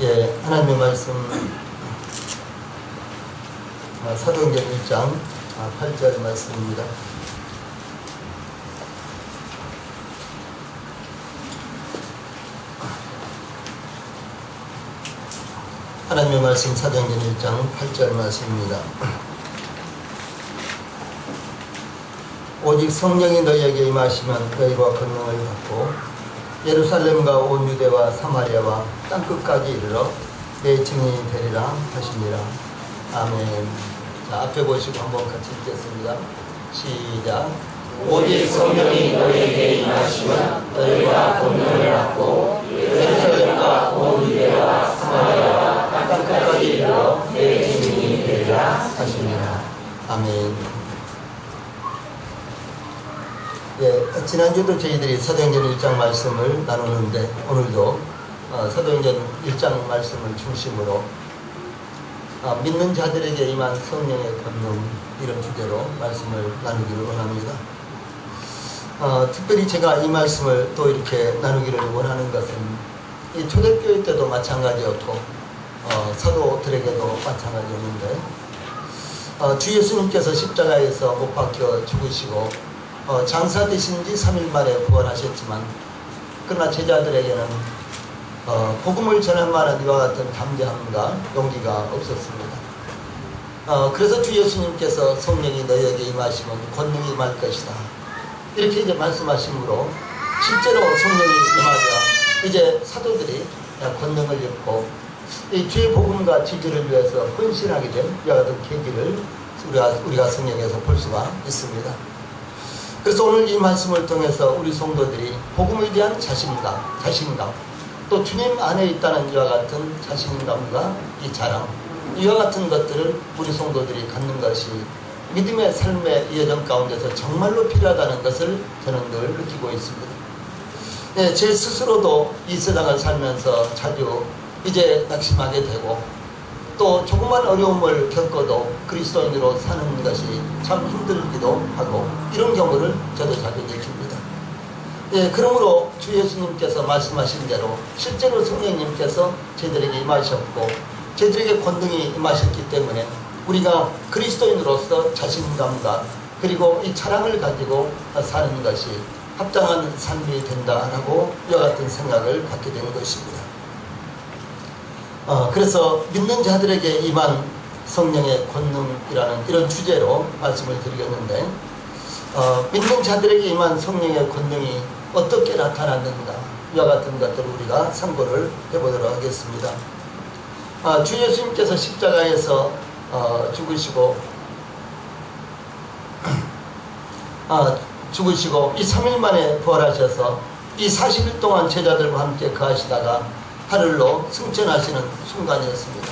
예, 하나님의 말씀 사도행전 1장 8절 말씀입니다. 하나님의 말씀 사도행전 1장 8절 말씀입니다. 오직 성령이 너희에게 임하시면 너희가 권능을 받고 예루살렘과 온 유대와 사마리아와 땅끝까지 이르러 내 증인이 되리라 하시니라. 아멘. 자, 앞에 보시고 한번 같이 읽겠습니다. 시작. 오직 성령이 너희에게 임하시면 너희가 권능을 받고 예루살렘과 온 유대와 사마리아와 땅끝까지 이르러 내 증인이 되리라 하시니라. 아멘. 예, 지난주도 저희들이 사도행전 1장 말씀을 나누는데 오늘도 사도행전 1장 말씀을 중심으로 믿는 자들에게 임한 성령의 권능, 이런 주제로 말씀을 나누기를 원합니다. 특별히 제가 이 말씀을 또 이렇게 나누기를 원하는 것은 이 초대교회 때도 마찬가지였고 사도들에게도 마찬가지였는데 주 예수님께서 십자가에서 못 박혀 죽으시고 장사되신 지 3일 만에 부활하셨지만 그러나 제자들에게는 복음을 전할 만한 이와 같은 담대함과 용기가 없었습니다. 그래서 주 예수님께서 성령이 너희에게 임하시면 권능이 임할 것이다, 이렇게 이제 말씀하심으로 실제로 성령이 임하자 이제 사도들이 권능을 입고 이 주의 복음과 지지를 위해서 헌신하게 된 이와 같은 계기를 우리가 성경에서 볼 수가 있습니다. 그래서 오늘 이 말씀을 통해서 우리 성도들이 복음에 대한 자신감, 또 주님 안에 있다는 이와 같은 자신감과 이 자랑, 이와 같은 것들을 우리 성도들이 갖는 것이 믿음의 삶의 여정 가운데서 정말로 필요하다는 것을 저는 늘 느끼고 있습니다. 네, 제 스스로도 이 세상을 살면서 자주 이제 낙심하게 되고 또 조그만 어려움을 겪어도 그리스도인으로 사는 것이 참 힘들기도 하고 이런 경우를 저도 자주 느낍니다. 예, 그러므로 주 예수님께서 말씀하신 대로 실제로 성령님께서 저희들에게 임하셨고 저희들에게 권능이 임하셨기 때문에 우리가 그리스도인으로서 자신감과 그리고 이 자랑을 가지고 사는 것이 합당한 삶이 된다라고 이와 같은 생각을 갖게 되는 것입니다. 그래서 믿는 자들에게 임한 성령의 권능이라는 이런 주제로 말씀을 드리겠는데 믿는 자들에게 임한 성령의 권능이 어떻게 나타났는가, 이와 같은 것들을 우리가 참고를 해보도록 하겠습니다. 주 예수님께서 십자가에서 죽으시고 이 3일 만에 부활하셔서 이 40일 동안 제자들과 함께 거하시다가 하늘로 승천하시는 순간이었습니다.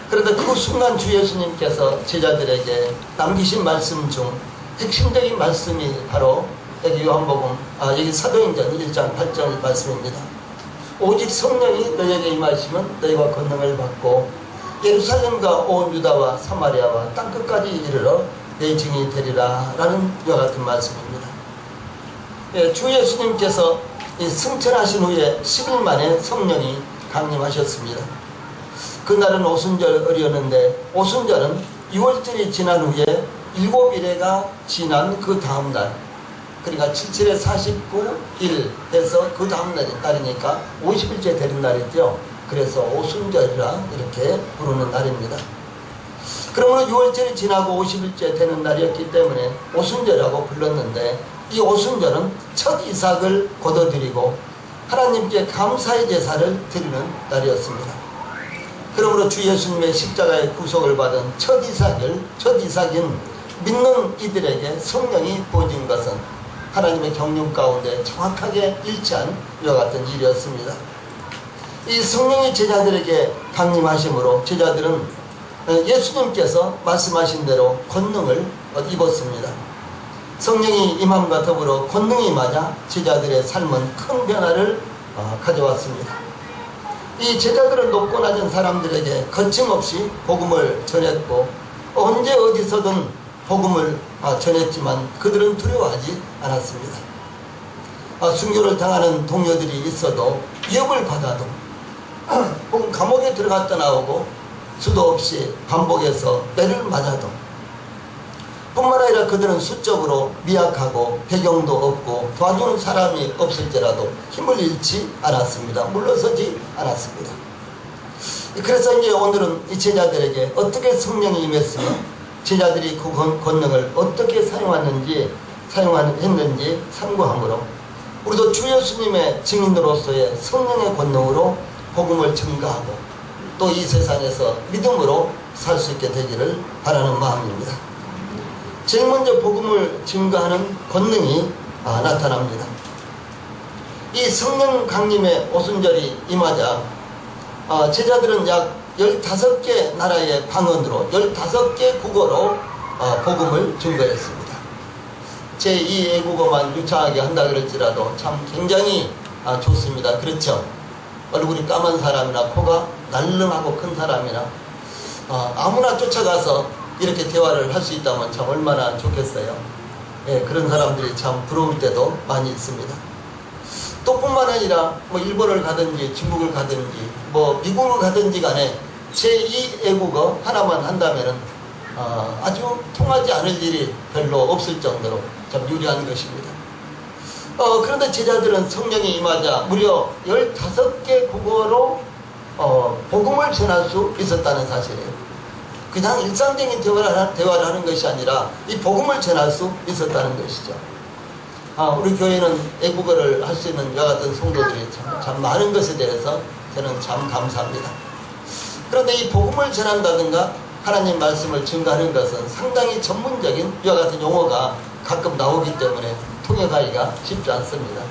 그런데 그 순간 주 예수님께서 제자들에게 남기신 말씀 중 핵심적인 말씀이 바로 여기 요한복음, 여기 사도행전 1장 8절 말씀입니다. 오직 성령이 너희에게 임하시면 너희가 권능을 받고 예루살렘과 온 유다와 사마리아와 땅끝까지 이르러 내 증인이 되리라 라는 이와 같은 말씀입니다. 예, 주 예수님께서 승천하신 후에 10일 만에 성령이 강림하셨습니다. 그날은 오순절이었는데 오순절은 6월절이 지난 후에 7일에가 지난 그 다음날, 그러니까 77에 49일 해서 그 다음날이 날이니까 50일째 되는 날이죠. 그래서 오순절이라 이렇게 부르는 날입니다. 그러므로 6월절이 지나고 50일째 되는 날이었기 때문에 오순절이라고 불렀는데 이 오순절은 첫 이삭을 거둬들이고 하나님께 감사의 제사를 드리는 날이었습니다. 그러므로 주 예수님의 십자가의 구속을 받은 첫 이삭인 믿는 이들에게 성령이 부어진 것은 하나님의 경륜 가운데 정확하게 일치한 이와 같은 일이었습니다. 이 성령이 제자들에게 강림하심으로 제자들은 예수님께서 말씀하신 대로 권능을 입었습니다. 성령이 임함과 더불어 권능이 임하자 제자들의 삶은 큰 변화를 가져왔습니다. 이 제자들은 높고 낮은 사람들에게 거침없이 복음을 전했고 언제 어디서든 복음을 전했지만 그들은 두려워하지 않았습니다. 순교를 당하는 동료들이 있어도 위협을 받아도 혹은 감옥에 들어갔다 나오고 수도 없이 반복해서 매를 맞아도 뿐만 아니라 그들은 수적으로 미약하고 배경도 없고 도와주는 사람이 없을지라도 힘을 잃지 않았습니다. 물러서지 않았습니다. 그래서 이제 오늘은 이 제자들에게 어떻게 성령이 임했으며 제자들이 그 권능을 어떻게 사용했는지 참고함으로 우리도 주 예수님의 증인으로서의 성령의 권능으로 복음을 전가하고 또 이 세상에서 믿음으로 살 수 있게 되기를 바라는 마음입니다. 제일 먼저 복음을 증가하는 권능이 나타납니다. 이 성령 강림의 오순절이 임하자 제자들은 약 15개 나라의 방언으로 15개 국어로 복음을 증거했습니다. 제2외국어만 유창하게 한다 그럴지라도 참 굉장히 좋습니다. 그렇죠? 얼굴이 까만 사람이나 코가 날름하고 큰 사람이나 아무나 쫓아가서 이렇게 대화를 할 수 있다면 참 얼마나 좋겠어요. 예, 그런 사람들이 참 부러울 때도 많이 있습니다. 또 뿐만 아니라 뭐 일본을 가든지 중국을 가든지 뭐 미국을 가든지 간에 제2외국어 하나만 한다면은 아주 통하지 않을 일이 별로 없을 정도로 참 유리한 것입니다. 그런데 제자들은 성령이 임하자 무려 15개 국어로 복음을 전할 수 있었다는 사실이에요. 그냥 일상적인 대화를 하는 것이 아니라 이 복음을 전할 수 있었다는 것이죠. 우리 교회는 외국어를 할 수 있는 이와 같은 성도들이 참 많은 것에 대해서 저는 참 감사합니다. 그런데 이 복음을 전한다든가 하나님 말씀을 증거하는 것은 상당히 전문적인 이와 같은 용어가 가끔 나오기 때문에 통역하기가 쉽지 않습니다.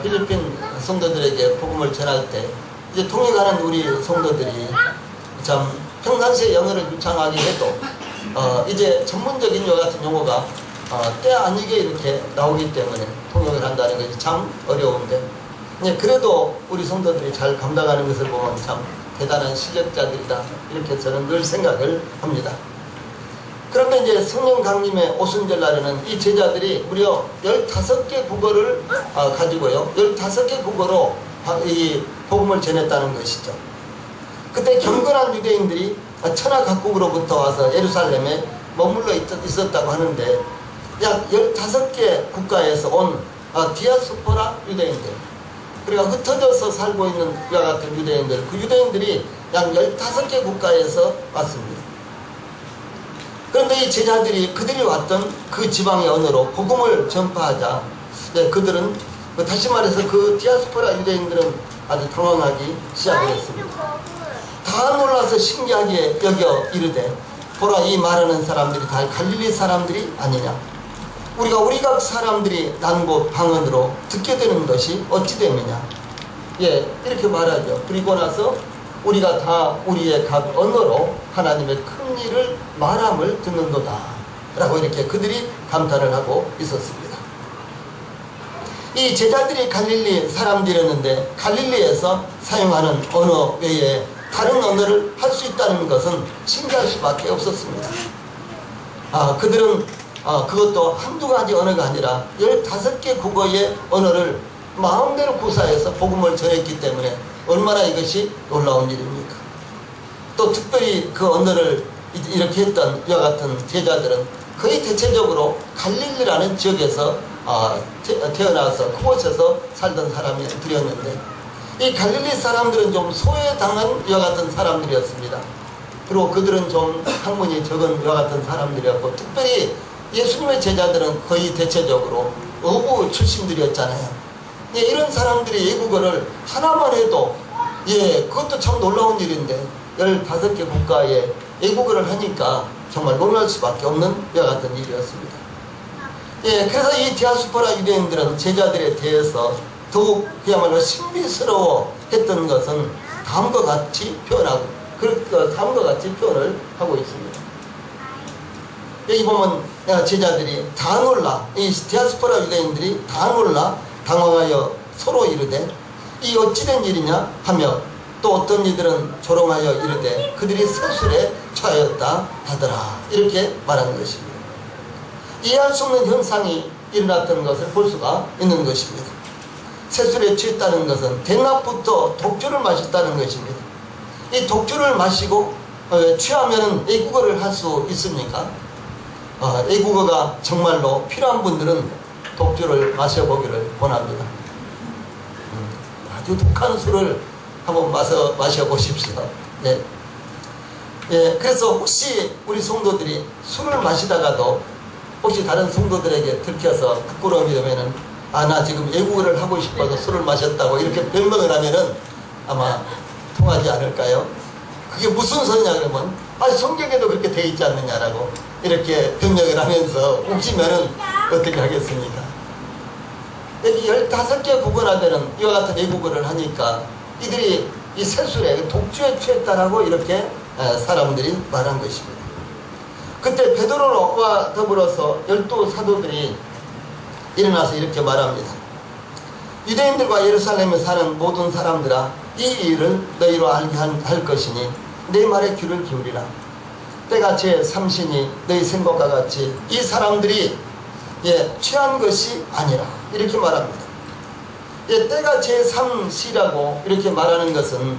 필리핀 성도들에게 복음을 전할 때 이제 통역하는 우리 성도들이 참 평상시에 영어를 유창하게 해도 이제 전문적인 이와 같은 용어가 때 아니게 이렇게 나오기 때문에 통역을 한다는 것이 참 어려운데 그래도 우리 성도들이 잘 감당하는 것을 보면 참 대단한 실력자들이다 이렇게 저는 늘 생각을 합니다. 그런데 이제 성령 강림의 오순절 날에는 이 제자들이 무려 15개 국어를 가지고요 15개 국어로 이 복음을 전했다는 것이죠. 그때 경건한 유대인들이 천하 각국으로부터 와서 예루살렘에 머물러 있었다고 하는데 약 15개 국가에서 온 디아스포라 유대인들, 그러니까 흩어져서 살고 있는 이와 같은 유대인들, 그 유대인들이 약 15개 국가에서 왔습니다. 그런데 이 제자들이 그들이 왔던 그 지방의 언어로 복음을 전파하자 그들은 다시 말해서 그 디아스포라 유대인들은 아주 당황하기 시작을 했습니다. 다 놀라서 신기하게 여겨 이르되 보라, 이 말하는 사람들이 다 갈릴리 사람들이 아니냐? 우리가 우리 각 사람들이 난 곳 방언으로 듣게 되는 것이 어찌 됨이냐? 예, 이렇게 말하죠. 그리고 나서 우리가 다 우리의 각 언어로 하나님의 큰 일을 말함을 듣는도다 라고 이렇게 그들이 감탄을 하고 있었습니다. 이 제자들이 갈릴리 사람들이었는데 갈릴리에서 사용하는 언어 외에 다른 언어를 할 수 있다는 것은 신기할 수밖에 없었습니다. 그들은 그것도 한두 가지 언어가 아니라 15개 국어의 언어를 마음대로 구사해서 복음을 전했기 때문에 얼마나 이것이 놀라운 일입니까? 또 특별히 그 언어를 이렇게 했던 이와 같은 제자들은 거의 대체적으로 갈릴리라는 지역에서 태어나서 그곳에서 살던 사람들이었는데 이 갈릴리 사람들은 좀 소외당한 이와 같은 사람들이었습니다. 그리고 그들은 좀 학문이 적은 이와 같은 사람들이었고 특별히 예수님의 제자들은 거의 대체적으로 어부 출신들이었잖아요. 이런 사람들이 외국어를 하나만 해도 그것도 참 놀라운 일인데 15개 국가에 외국어를 하니까 정말 놀랄 수밖에 없는 이와 같은 일이었습니다. 그래서 이 디아스포라 유대인들은 제자들에 대해서 더욱 그야말로 신비스러워 했던 것은 다음과 같이 표현을 하고 있습니다. 여기 보면 제자들이 다 놀라, 이 디아스포라 유대인들이 다 놀라 당황하여 서로 이르되 이 어찌된 일이냐 하며 또 어떤 이들은 조롱하여 이르되 그들이 서술에 처하였다 하더라 이렇게 말하는 것입니다. 이해할 수 없는 현상이 일어났던 것을 볼 수가 있는 것입니다. 세술에 취했다는 것은 대낮부터 독주를 마셨다는 것입니다. 이 독주를 마시고 취하면 애국어를 할 수 있습니까? 애국어가 정말로 필요한 분들은 독주를 마셔보기를 권합니다. 아주 독한 술을 한번 마셔보십시오. 네. 예, 그래서 혹시 우리 성도들이 술을 마시다가도 혹시 다른 성도들에게 들켜서 부끄러움이 되면은 나 지금 애국어를 하고 싶어서 술을 마셨다고 이렇게 변명을 하면은 아마 통하지 않을까요? 그게 무슨 소리냐 그러면 성경에도 그렇게 돼 있지 않느냐라고 이렇게 변명을 하면서 웃기면은 어떻게 하겠습니까? 여기 15개 국어나 되는 이와 같은 애국어를 하니까 이들이 이 세술에 독주에 취했다라고 이렇게 사람들이 말한 것입니다. 그때 베드로와 더불어서 12사도들이 일어나서 이렇게 말합니다. 유대인들과 예루살렘에 사는 모든 사람들아, 이 일을 너희로 알게 할 것이니 내 말에 귀를 기울이라. 때가 제3시니 너희 생각과 같이 이 사람들이 취한 것이 아니라 이렇게 말합니다. 때가 제3시라고 이렇게 말하는 것은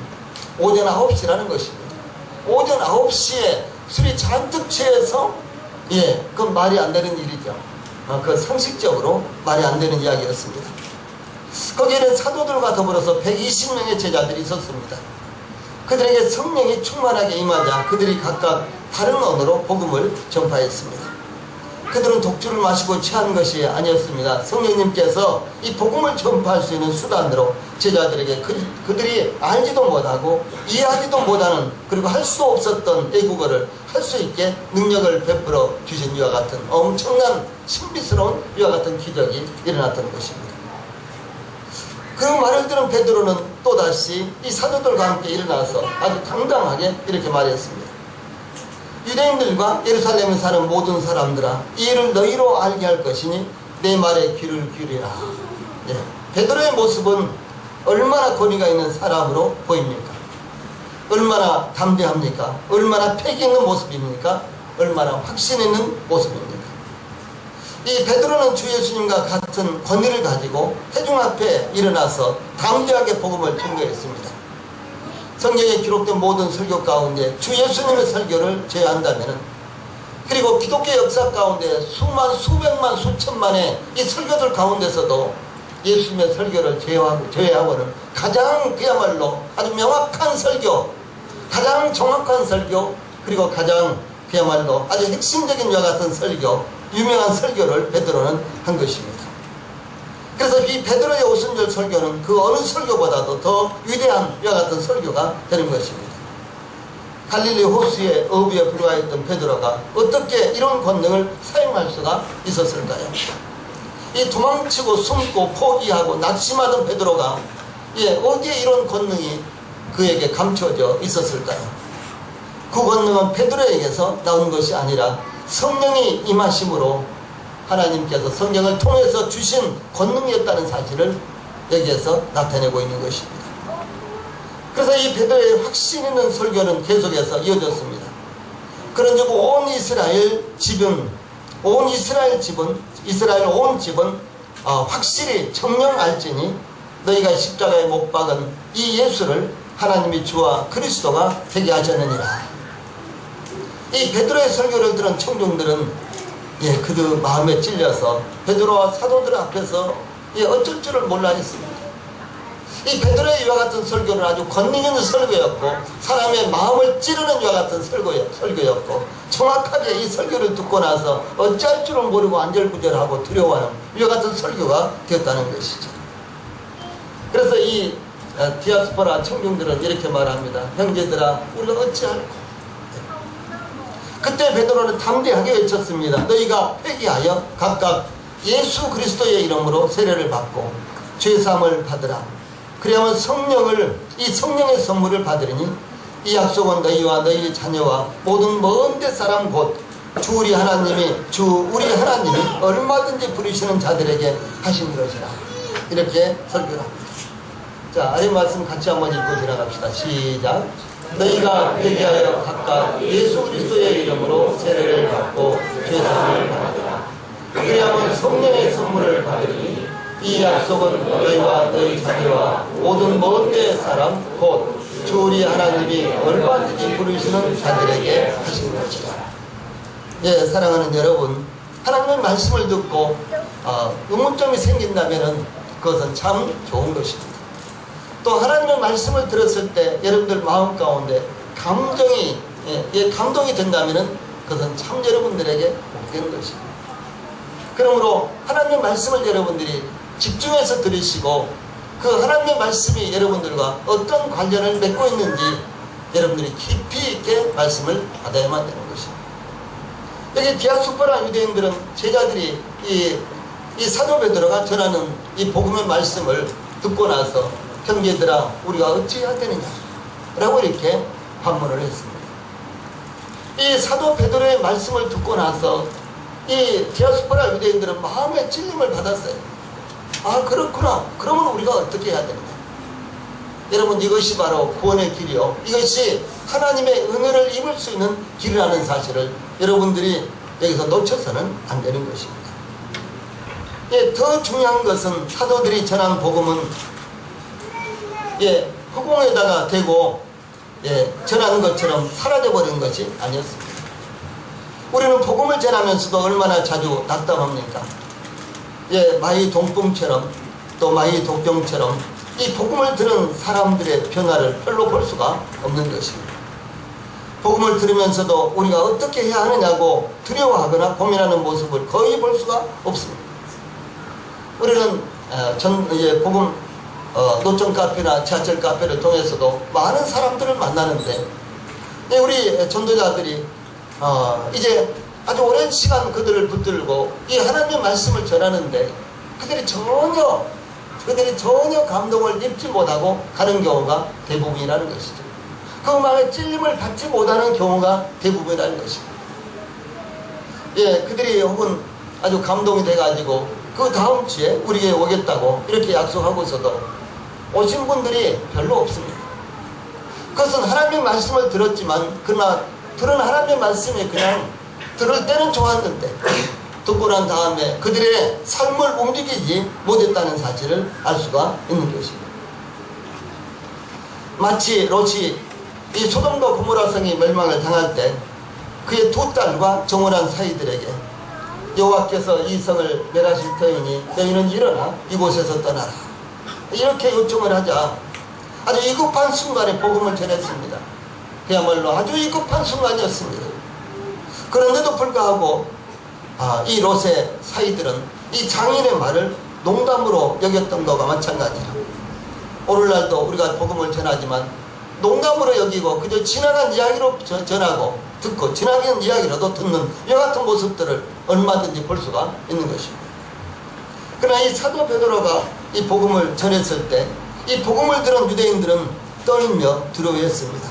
오전 9시라는 것입니다. 오전 9시에 술이 잔뜩 취해서 그 말이 안 되는 일이죠. 그 상식적으로 말이 안 되는 이야기였습니다. 거기에는 사도들과 더불어서 120명의 제자들이 있었습니다. 그들에게 성령이 충만하게 임하자 그들이 각각 다른 언어로 복음을 전파했습니다. 그들은 독주를 마시고 취한 것이 아니었습니다. 성령님께서 이 복음을 전파할 수 있는 수단으로 제자들에게 그들이 알지도 못하고 이해하지도 못하는 그리고 할 수도 없었던 애국어를 할 수 있게 능력을 베풀어 주신 이와 같은 엄청난 신비스러운 이와 같은 기적이 일어났던 것입니다. 그 말을 들은 베드로는 또다시 이 사도들과 함께 일어나서 아주 당당하게 이렇게 말했습니다. 유대인들과 예루살렘에 사는 모든 사람들아, 이 일을 너희로 알게 할 것이니 내 말에 귀를 기울이라. 베드로의 모습은 얼마나 권위가 있는 사람으로 보입니까? 얼마나 담대합니까? 얼마나 패기 있는 모습입니까? 얼마나 확신 있는 모습입니까? 이 베드로는 주 예수님과 같은 권위를 가지고 회중 앞에 일어나서 담대하게 복음을 전거했습니다. 성경에 기록된 모든 설교 가운데 주 예수님의 설교를 제외한다면, 그리고 기독교 역사 가운데 수백만 수천만의 이 설교들 가운데서도 예수님의 설교를 제외하고는 가장 그야말로 아주 명확한 설교, 가장 정확한 설교, 그리고 가장 그야말로 아주 핵심적인 이와 같은 설교, 유명한 설교를 베드로는 한 것입니다. 그래서 이 베드로의 오순절 설교는 그 어느 설교보다도 더 위대한 이와 같은 설교가 되는 것입니다. 갈릴리 호수의 어부에 불과했던 베드로가 어떻게 이런 권능을 사용할 수가 있었을까요? 이 도망치고 숨고 포기하고 낙심하던 베드로가 어디에 이런 권능이 그에게 감춰져 있었을까요? 그 권능은 베드로에게서 나온 것이 아니라 성령이 임하심으로 하나님께서 성령을 통해서 주신 권능이었다는 사실을 여기에서 나타내고 있는 것입니다. 그래서 이 베드로의 확신 있는 설교는 계속해서 이어졌습니다. 그런즉 온 이스라엘 온 집은 확실히 청령 알지니 너희가 십자가에 못 박은 이 예수를 하나님이 주와 그리스도가 되게 하셨느니라. 이 베드로의 설교를 들은 청중들은 그들 마음에 찔려서 베드로와 사도들 앞에서 어쩔 줄을 몰라 했습니다. 이 베드로의 이와 같은 설교는 아주 권능 있는 설교였고 사람의 마음을 찌르는 이와 같은 설교였고 정확하게 이 설교를 듣고 나서 어찌할 줄을 모르고 안절부절하고 두려워하는 이와 같은 설교가 되었다는 것이죠. 그래서 이 디아스포라 청중들은 이렇게 말합니다. 형제들아, 우리가 어찌할꼬? 그때 베드로는 담대하게 외쳤습니다. 너희가 회개하여 각각 예수 그리스도의 이름으로 세례를 받고 죄사함을 받으라. 그리하면 이 성령의 선물을 받으리니 이 약속은 너희와 너희 자녀와 모든 먼 데 사람 곧 우리 하나님이 얼마든지 부르시는 자들에게 하신 것이라. 이렇게 설교를 합니다. 자, 아래 말씀 같이 한번 읽고 지나갑시다. 시작. 너희가 회개하여 각각 예수 그리스도의 이름으로 세례를 받고 죄사함을 받으라. 그리하면 성령의 선물을 받으니 이 이 약속은 너희와 너희 자녀와 모든 먼 데 사람 곧 주 우리 하나님이 얼마든지 부르시는 자들에게 하신 것이다. 예, 사랑하는 여러분, 하나님의 말씀을 듣고 의문점이 생긴다면 그것은 참 좋은 것입니다. 또 하나님의 말씀을 들었을 때 여러분들 마음 가운데 감동이 된다면 그것은 참 여러분들에게 복된 것입니다. 그러므로 하나님의 말씀을 여러분들이 집중해서 들으시고 그 하나님의 말씀이 여러분들과 어떤 관련을 맺고 있는지 여러분들이 깊이 있게 말씀을 받아야만 되는 것입니다. 여기 디아스포라 유대인들은 제자들이 이 사도 베드로가 전하는 이 복음의 말씀을 듣고 나서 형제들아 우리가 어찌해야 되느냐 라고 이렇게 반문을 했습니다. 이 사도 베드로의 말씀을 듣고 나서 이 디아스포라 유대인들은 마음의 찔림을 받았어요. 아, 그렇구나. 그러면 우리가 어떻게 해야 되느냐. 여러분, 이것이 바로 구원의 길이요, 이것이 하나님의 은혜를 입을 수 있는 길이라는 사실을 여러분들이 여기서 놓쳐서는 안 되는 것입니다. 예, 더 중요한 것은 사도들이 전한 복음은 허공에다가 대고 전하는 것처럼 사라져버린 것이 아니었습니다. 우리는 복음을 전하면서도 얼마나 자주 낙담합니까? 마이 동풍처럼 또 마이 독경처럼 이 복음을 들은 사람들의 변화를 별로 볼 수가 없는 것입니다. 복음을 들으면서도 우리가 어떻게 해야 하느냐고 두려워하거나 고민하는 모습을 거의 볼 수가 없습니다. 우리는 복음 노점 카페나 지하철 카페를 통해서도 많은 사람들을 만나는데 우리 전도자들이 이제 아주 오랜 시간 그들을 붙들고 이 하나님의 말씀을 전하는데 그들이 전혀 감동을 입지 못하고 가는 경우가 대부분이라는 것이죠. 그 마음에 찔림을 받지 못하는 경우가 대부분이라는 것입니다. 그들이 혹은 아주 감동이 돼가지고 그 다음 주에 우리에게 오겠다고 이렇게 약속하고서도 오신 분들이 별로 없습니다. 그것은 하나님의 말씀을 들었지만 그러나 들은 하나님의 말씀이 그냥 들을 때는 좋았는데 듣고 난 다음에 그들의 삶을 움직이지 못했다는 사실을 알 수가 있는 것입니다. 마치 롯이 이 소돔과 고모라 성이 멸망을 당할 때 그의 두 딸과 정원한 사이들에게 여호와께서 이 성을 멸하실 터이니 너희는 일어나 이곳에서 떠나라 이렇게 요청을 하자 아주 위급한 순간에 복음을 전했습니다. 그야말로 아주 위급한 순간이었습니다. 그런데도 불구하고 이 롯의 사이들은 이 장인의 말을 농담으로 여겼던 것과 마찬가지로 오늘날도 우리가 복음을 전하지만 농담으로 여기고 그저 지나간 이야기로 전하고 듣고 지나간 이야기로도 듣는 이와 같은 모습들을 얼마든지 볼 수가 있는 것입니다. 그러나 이 사도 베드로가 이 복음을 전했을 때 이 복음을 들은 유대인들은 떨며 두려워했습니다.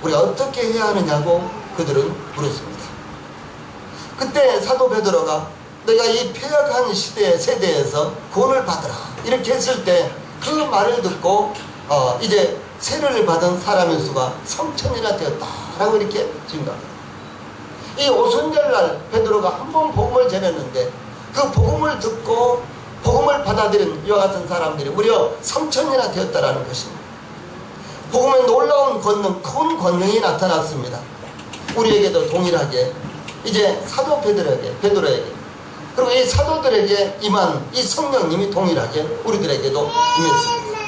우리가 어떻게 해야 하느냐고 그들은 물었습니다. 그때 사도 베드로가 너희가 이 폐역한 세대에서 구원을 받으라 이렇게 했을 때 그 말을 듣고 이제 세례를 받은 사람의 수가 3,000이나 되었다라고 이렇게 증거합니다. 이 오순절날 베드로가 한 번 복음을 전했는데 그 복음을 듣고 복음을 받아들인 이와 같은 사람들이 무려 3,000이나 되었다라는 것입니다. 복음의 놀라운 권능, 큰 권능이 나타났습니다. 우리에게도 동일하게 이제 사도 베드로에게 그리고 이 사도들에게 임한 이 성령님이 동일하게 우리들에게도 임했습니다.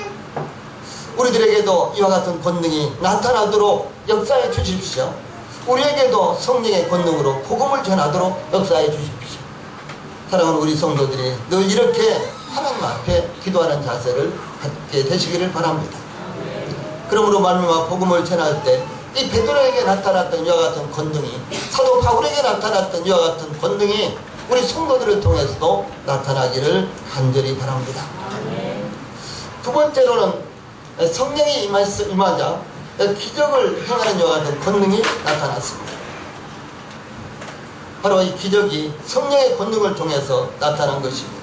우리들에게도 이와 같은 권능이 나타나도록 역사해 주십시오. 우리에게도 성령의 권능으로 복음을 전하도록 역사해 주십시오. 사랑하는 우리 성도들이 늘 이렇게 하나님 앞에 기도하는 자세를 갖게 되시기를 바랍니다. 그러므로 말미암아 복음을 전할 때 이 베드로에게 나타났던 이와 같은 권능이 사도 바울에게 나타났던 이와 같은 권능이 우리 성도들을 통해서도 나타나기를 간절히 바랍니다. 두 번째로는 성령이 임하자 기적을 행하는 이와 같은 권능이 나타났습니다. 바로 이 기적이 성령의 권능을 통해서 나타난 것입니다.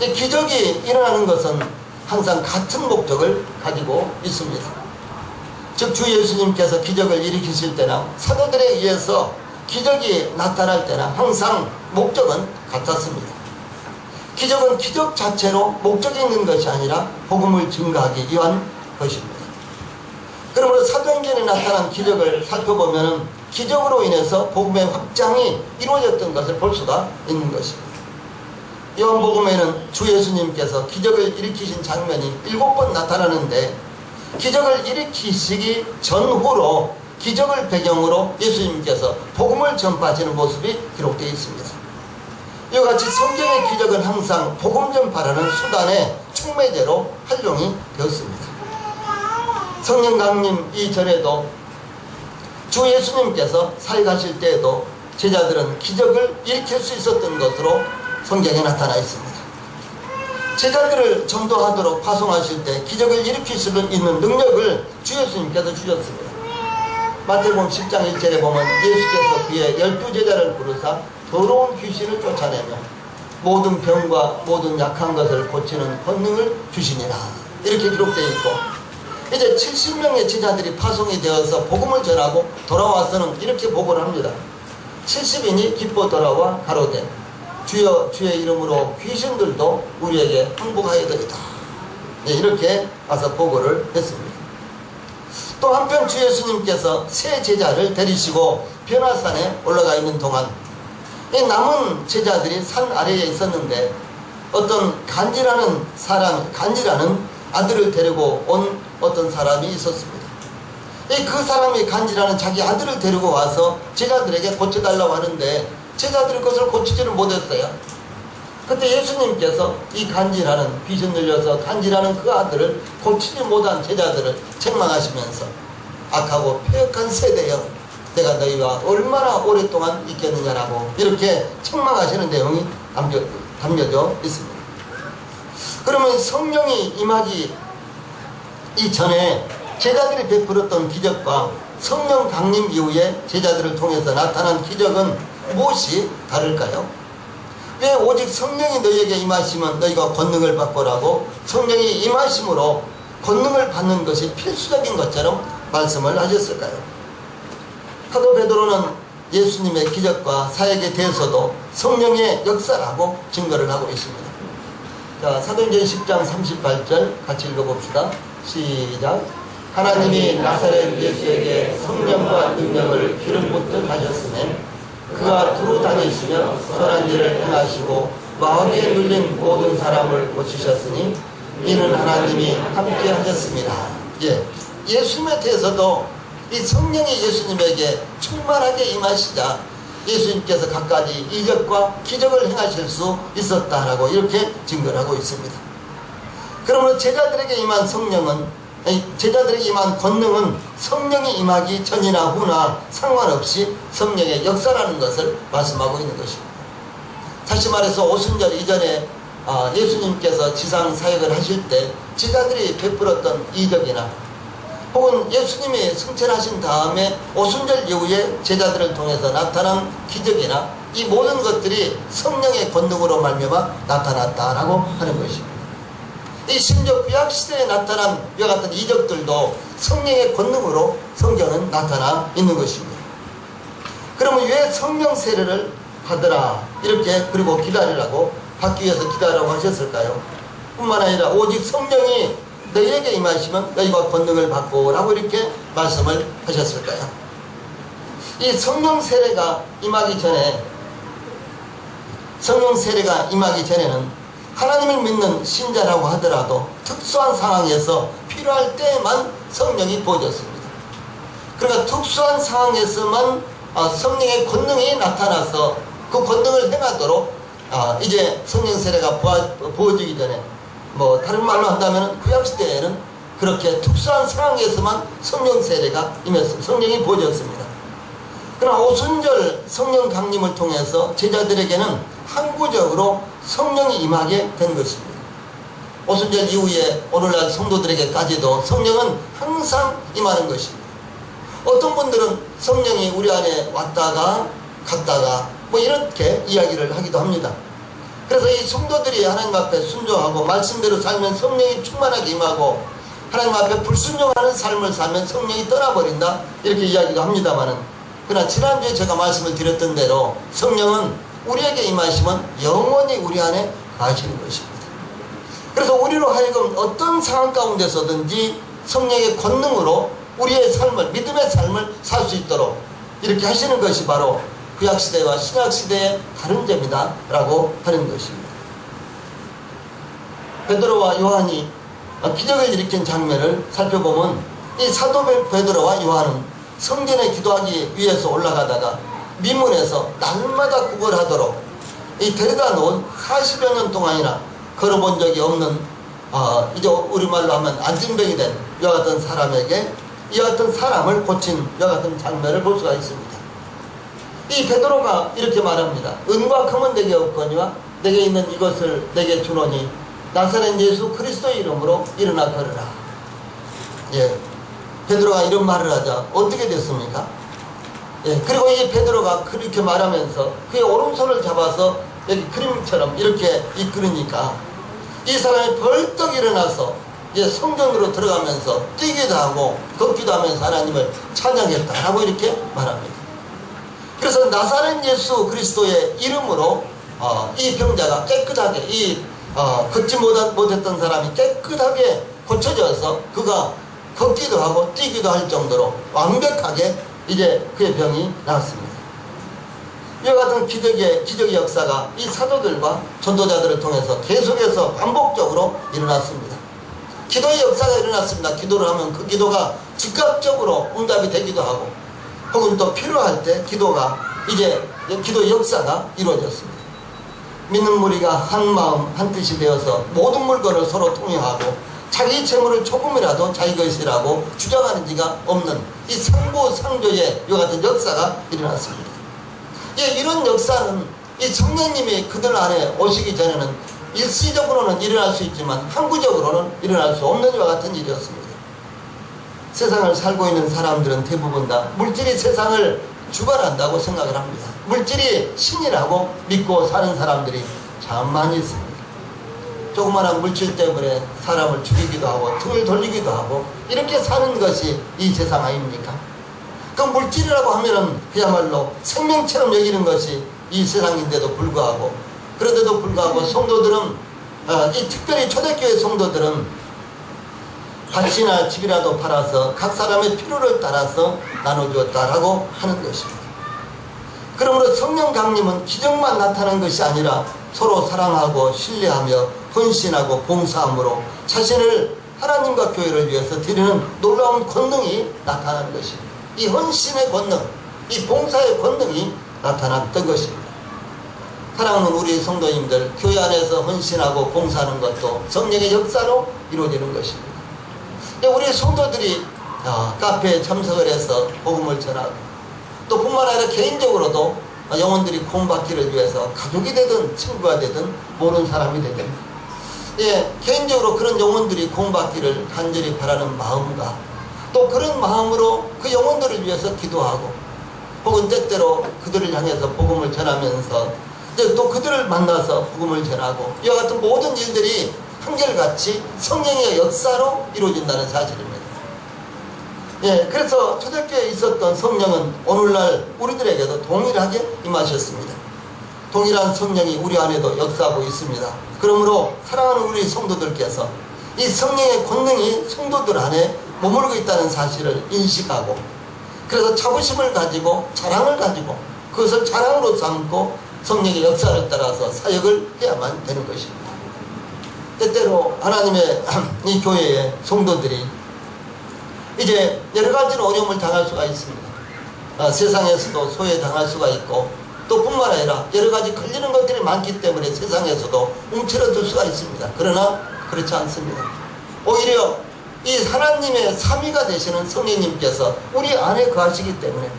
이 기적이 일어나는 것은 항상 같은 목적을 가지고 있습니다. 즉 주 예수님께서 기적을 일으키실 때나 사도들에 의해서 기적이 나타날 때나 항상 목적은 같았습니다. 기적은 기적 자체로 목적이 있는 것이 아니라 복음을 증가하기 위한 것입니다. 그러므로 사도행전에 나타난 기적을 살펴보면 기적으로 인해서 복음의 확장이 이루어졌던 것을 볼 수가 있는 것입니다. 요한복음에는 주 예수님께서 기적을 일으키신 장면이 7번 나타나는데 기적을 일으키시기 전후로 기적을 배경으로 예수님께서 복음을 전파하시는 모습이 기록되어 있습니다. 이와 같이 성경의 기적은 항상 복음 전파라는 수단의 촉매제로 활용이 되었습니다. 성령 강림 이전에도 주 예수님께서 사역하실 때에도 제자들은 기적을 일으킬 수 있었던 것으로 성경에 나타나 있습니다. 제자들을 전도하도록 파송하실 때 기적을 일으킬 수 있는 능력을 주 예수님께서 주셨습니다. 마태복음 10장 1절에 보면 예수께서 그의 12제자를 부르사 더러운 귀신을 쫓아내며 모든 병과 모든 약한 것을 고치는 권능을 주시니라, 이렇게 기록되어 있고, 이제 70명의 제자들이 파송이 되어서 복음을 전하고 돌아와서는 이렇게 보고를 합니다. 70인이 기뻐 돌아와 가로되 주여 주의 이름으로 귀신들도 우리에게 항복하여더이다. 네, 이렇게 와서 보고를 했습니다. 또 한편 주 예수님께서 세 제자를 데리시고 변화산에 올라가 있는 동안 이 남은 제자들이 산 아래에 있었는데 어떤 간지라는 아들을 데리고 온 어떤 사람이 있었습니다. 그 사람이 간지라는 자기 아들을 데리고 와서 제자들에게 고쳐달라고 하는데 제자들이 그것을 고치지를 못했어요. 그때 예수님께서 이 간지라는, 귀신 들려서 간지라는 그 아들을 고치지 못한 제자들을 책망하시면서 악하고 폐역한 세대여, 내가 너희와 얼마나 오랫동안 있겠느냐라고 이렇게 책망하시는 내용이 담겨져 있습니다. 그러면 성령이 임하기 이전에 제자들이 베풀었던 기적과 성령 강림 이후에 제자들을 통해서 나타난 기적은 무엇이 다를까요? 왜 오직 성령이 너희에게 임하시면 너희가 권능을 받고라고 성령이 임하심으로 권능을 받는 것이 필수적인 것처럼 말씀을 하셨을까요? 사도 베드로는 예수님의 기적과 사역에 대해서도 성령의 역사라고 증거를 하고 있습니다. 자, 사도행전 10장 38절 같이 읽어봅시다. 시작. 하나님이 나사렛 예수에게 성령과 능력을 기름 붓듯 하셨으며 그가 두루 다니시며 선한 일을 행하시고 마귀에 눌린 모든 사람을 고치셨으니 이는 하나님이 함께 하셨습니다. 예수님에 대해서도 이 성령이 예수님에게 충만하게 임하시자 예수님께서 갖가지 이적과 기적을 행하실 수 있었다라고 이렇게 증거를 하고 있습니다. 그러므로 제자들에게 임한 권능은 성령이 임하기 전이나 후나 상관없이 성령의 역사라는 것을 말씀하고 있는 것입니다. 다시 말해서 오순절 이전에 예수님께서 지상 사역을 하실 때 제자들이 베풀었던 이적이나 혹은 예수님이 승천하신 다음에 오순절 이후에 제자들을 통해서 나타난 기적이나 이 모든 것들이 성령의 권능으로 말미암아 나타났다라고 하는 것입니다. 이 심지어 구약시대에 나타난 이와 같은 이적들도 성령의 권능으로 성경은 나타나 있는 것입니다. 그러면 왜 성령 세례를 받으라 이렇게 그리고 기다리라고 받기 위해서 기다리라고 하셨을까요? 뿐만 아니라 오직 성령이 너희에게 임하시면 너희가 권능을 받고 라고 이렇게 말씀을 하셨을까요? 이 성령 세례가 임하기 전에는 하나님을 믿는 신자라고 하더라도 특수한 상황에서 필요할 때만 성령이 부어졌습니다. 그러니까 특수한 상황에서만 성령의 권능이 나타나서 그 권능을 행하도록 이제 성령 세례가 부어지기 전에 다른 말로 한다면 구약시대에는 그렇게 특수한 상황에서만 성령 세례가 임했습니다. 성령이 부어졌습니다. 그러나 오순절 성령 강림을 통해서 제자들에게는 항구적으로 성령이 임하게 된 것입니다. 오순절 이후에 오늘날 성도들에게까지도 성령은 항상 임하는 것입니다. 어떤 분들은 성령이 우리 안에 왔다가 갔다가 이렇게 이야기를 하기도 합니다. 그래서 이 성도들이 하나님 앞에 순종하고 말씀대로 살면 성령이 충만하게 임하고 하나님 앞에 불순종하는 삶을 살면 성령이 떠나버린다 이렇게 이야기도 합니다만은, 그러나 지난주에 제가 말씀을 드렸던 대로 성령은 우리에게 임하시면 영원히 우리 안에 하시는 것입니다. 그래서 우리로 하여금 어떤 상황 가운데서든지 성령의 권능으로 우리의 삶을, 믿음의 삶을 살 수 있도록 이렇게 하시는 것이 바로 구약시대와 신약시대의 다른 점이다 라고 하는 것입니다. 베드로와 요한이 기적을 일으킨 장면을 살펴보면 이 사도 베드로와 요한은 성전에 기도하기 위해서 올라가다가 미문에서 날마다 구걸하도록 이 데려다 놓은 40여 년 동안이나 걸어본 적이 없는 이제 우리말로 하면 안진병이 된 이와 같은 사람에게 이와 같은 사람을 고친 이와 같은 장면을 볼 수가 있습니다. 이 베드로가 이렇게 말합니다. 은과 금은 내게 없거니와 내게 있는 이것을 내게 주노니 나사렛 예수 그리스도의 이름으로 일어나 걸으라. 예, 베드로가 이런 말을 하자 어떻게 됐습니까? 예, 그리고 이 베드로가 그렇게 말하면서 그의 오른손을 잡아서 여기 그림처럼 이렇게 이끌으니까 이 사람이 벌떡 일어나서 성전으로 들어가면서 뛰기도 하고 걷기도 하면서 하나님을 찬양했다라고 이렇게 말합니다. 그래서 나사렛 예수 그리스도의 이름으로 이 병자가 깨끗하게 걷지 못했던 사람이 깨끗하게 고쳐져서 그가 걷기도 하고 뛰기도 할 정도로 완벽하게 이제 그의 병이 나았습니다. 이와 같은 기적의 역사가 이 사도들과 전도자들을 통해서 계속해서 반복적으로 일어났습니다. 기도의 역사가 일어났습니다. 기도를 하면 그 기도가 즉각적으로 응답이 되기도 하고 혹은 또 필요할 때 기도가 이제 기도의 역사가 이루어졌습니다. 믿는 무리가 한 마음 한 뜻이 되어서 모든 물건을 서로 통용하고 자기 재물을 조금이라도 자기 것이라고 주장하는 지가 없는 이 상부상조의 이와 같은 역사가 일어났습니다. 이런 역사는 이 성령님이 그들 안에 오시기 전에는 일시적으로는 일어날 수 있지만 항구적으로는 일어날 수 없는 이와 같은 일이었습니다. 세상을 살고 있는 사람들은 대부분 다 물질이 세상을 주관한다고 생각을 합니다. 물질이 신이라고 믿고 사는 사람들이 참 많이 있습니다. 조그마한 물질 때문에 사람을 죽이기도 하고 등을 돌리기도 하고 이렇게 사는 것이 이 세상 아닙니까? 그 물질이라고 하면은 그야말로 생명처럼 여기는 것이 이 세상인데도 불구하고 그런데도 불구하고 성도들은 이 특별히 초대교회 성도들은 밭이나 집이라도 팔아서 각 사람의 필요를 따라서 나눠주었다라고 하는 것입니다. 그러므로 성령 강림은 기적만 나타나는 것이 아니라 서로 사랑하고 신뢰하며 헌신하고 봉사함으로 자신을 하나님과 교회를 위해서 드리는 놀라운 권능이 나타나는 것입니다. 이 헌신의 권능, 이 봉사의 권능이 나타났던 것입니다. 사랑하는 우리 성도님들, 교회 안에서 헌신하고 봉사하는 것도 성령의 역사로 이루어지는 것입니다. 우리 성도들이 카페에 참석을 해서 복음을 전하고 또 뿐만 아니라 개인적으로도 영혼들이 구원받기를 위해서 가족이 되든 친구가 되든 모르는 사람이 되든 개인적으로 그런 영혼들이 구원받기를 간절히 바라는 마음과 또 그런 마음으로 그 영혼들을 위해서 기도하고 혹은 때때로 그들을 향해서 복음을 전하면서 또 그들을 만나서 복음을 전하고 이와 같은 모든 일들이 한결같이 성령의 역사로 이루어진다는 사실입니다. 그래서 초대교회에 있었던 성령은 오늘날 우리들에게도 동일하게 임하셨습니다. 동일한 성령이 우리 안에도 역사하고 있습니다. 그러므로 사랑하는 우리 성도들께서 이 성령의 권능이 성도들 안에 머물고 있다는 사실을 인식하고 그래서 자부심을 가지고 자랑을 가지고 그것을 자랑으로 삼고 성령의 역사를 따라서 사역을 해야만 되는 것입니다. 때때로 하나님의 이 교회의 성도들이 이제 여러 가지로 어려움을 당할 수가 있습니다. 세상에서도 소외당할 수가 있고 또 뿐만 아니라 여러 가지 걸리는 것들이 많기 때문에 세상에서도 움츠러들 수가 있습니다. 그러나 그렇지 않습니다. 오히려 이 하나님의 삼위가 되시는 성령님께서 우리 안에 거하시기 때문에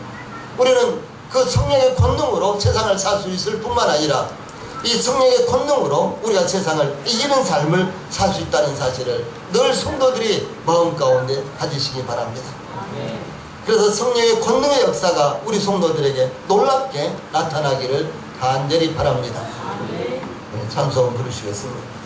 우리는 그 성령의 권능으로 세상을 살 수 있을 뿐만 아니라 이 성령의 권능으로 우리가 세상을 이기는 삶을 살 수 있다는 사실을 늘 성도들이 마음 가운데 가지시기 바랍니다. 그래서 성령의 권능의 역사가 우리 성도들에게 놀랍게 나타나기를 간절히 바랍니다. 찬송 부르시겠습니다.